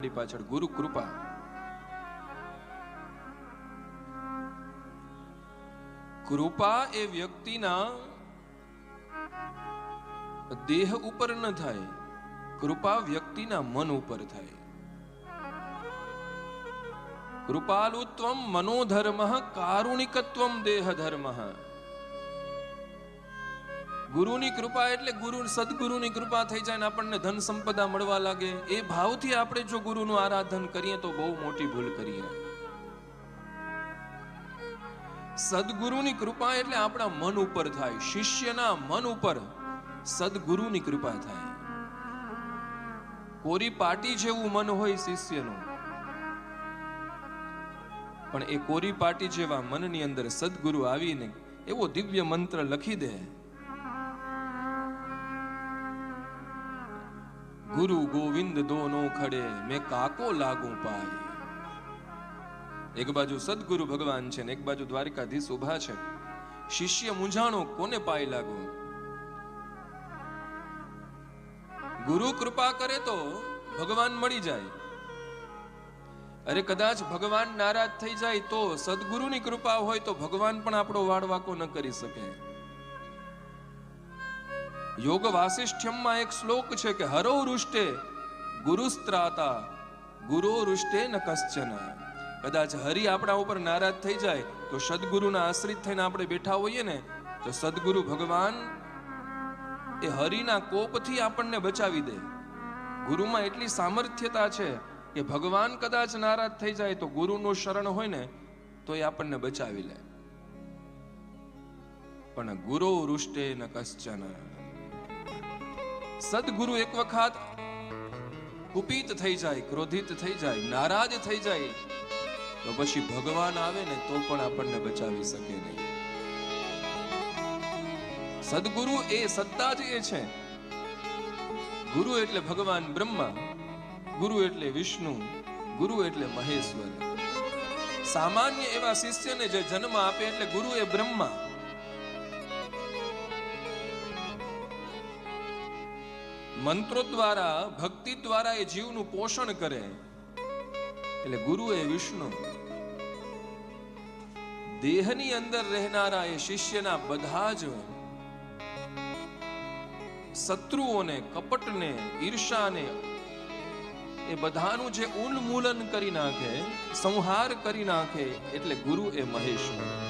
પાછળ ગુરુ કૃપા. કૃપા એ વ્યક્તિના દેહ ઉપર ન થાય, કૃપા વ્યક્તિના મન ઉપર થાય. કૃપાલુત્વમ મનોધર્મ કારુણિકત્વમ દેહધર્મ. ગુરુની કૃપા એટલે ગુરુ સદગુરુની કૃપા થઈ જાય ને આપણને ધન સંપદા મળવા લાગે. એ ભાવથી આપણે જો ગુરુનું આરાધન કરીએ તો બહુ મોટી ભૂલ કરીએ. સદગુરુની કૃપા એટલે આપણા મન ઉપર થાય, શિષ્યના મન ઉપર સદગુરુની કૃપા થાય. કોરી પાટી જેવું મન હોય શિષ્યનું, પણ એ કોરી પાટી જેવા મનની અંદર સદગુરુ આવીને એવો દિવ્ય મંત્ર લખી દે, ગુરુ ગોવિંદ દોનો ખડે મેં કાકો લાગુ પાય. એક બાજુ સદગુરુ ભગવાન છે ને એક બાજુ દ્વારકાધીશ ઉભા છે. શિષ્ય મૂંઝાણો કોને પાય લાગુ? ગુરુ કૃપા કરે તો ભગવાન મળી જાય. અરે કદાચ ભગવાન નારાજ થઈ જાય તો સદગુરુની કૃપા હોય તો ભગવાન પણ આપણો વાળવાકો ન કરી શકે. યોગ વાસિષ્ઠ્યમમાં એક શ્લોક છે કે હરો રુષ્ટે ગુરુસ્ત્રાતા ગુરો રુષ્ટે ન કશ્ચન. કદાચ હરિ આપણા ઉપર નારાજ થઈ જાય તો સદગુરુના આશ્રિત થઈને આપણે બેઠા હોઈએ ને તો સદગુરુ ભગવાન એ હરિના કોપથી આપણને બચાવી દે. ગુરુમાં એટલી સામર્થ્યતા છે કે ભગવાન કદાચ નારાજ થઈ જાય તો ગુરુનું શરણ હોય ને તો એ આપણને બચાવી લે. પણ ગુરો રુષ્ટે ન કશ્ચન. સદગુરુ એક વખત કુપિત થઈ જાય, ક્રોધિત થઈ જાય, નારાજ થઈ જાય તો પછી ભગવાન આવે ને તો પણ આપણને બચાવી શકે નહીં. સદગુરુ એ સત્તા જ એ છે. ગુરુ એટલે ભગવાન બ્રહ્મા, ગુરુ એટલે વિષ્ણુ, ગુરુ એટલે મહેશ્વર. સામાન્ય એવા શિષ્યને જે જન્મ આપે એટલે ગુરુ એ બ્રહ્મા. મંત્રો દ્વારા, ભક્તિ દ્વારા એ જીવનું પોષણ કરે એટલે ગુરુ એ વિષ્ણુ. દેહની અંદર રહેનારા એ શિષ્યના બધા જ શત્રુઓને, કપટને, ઈર્ષાને એ બધાનું જે ઉન્મૂલન કરી નાખે, સંહાર કરી નાખે એટલે ગુરુ એ મહેશ્વર.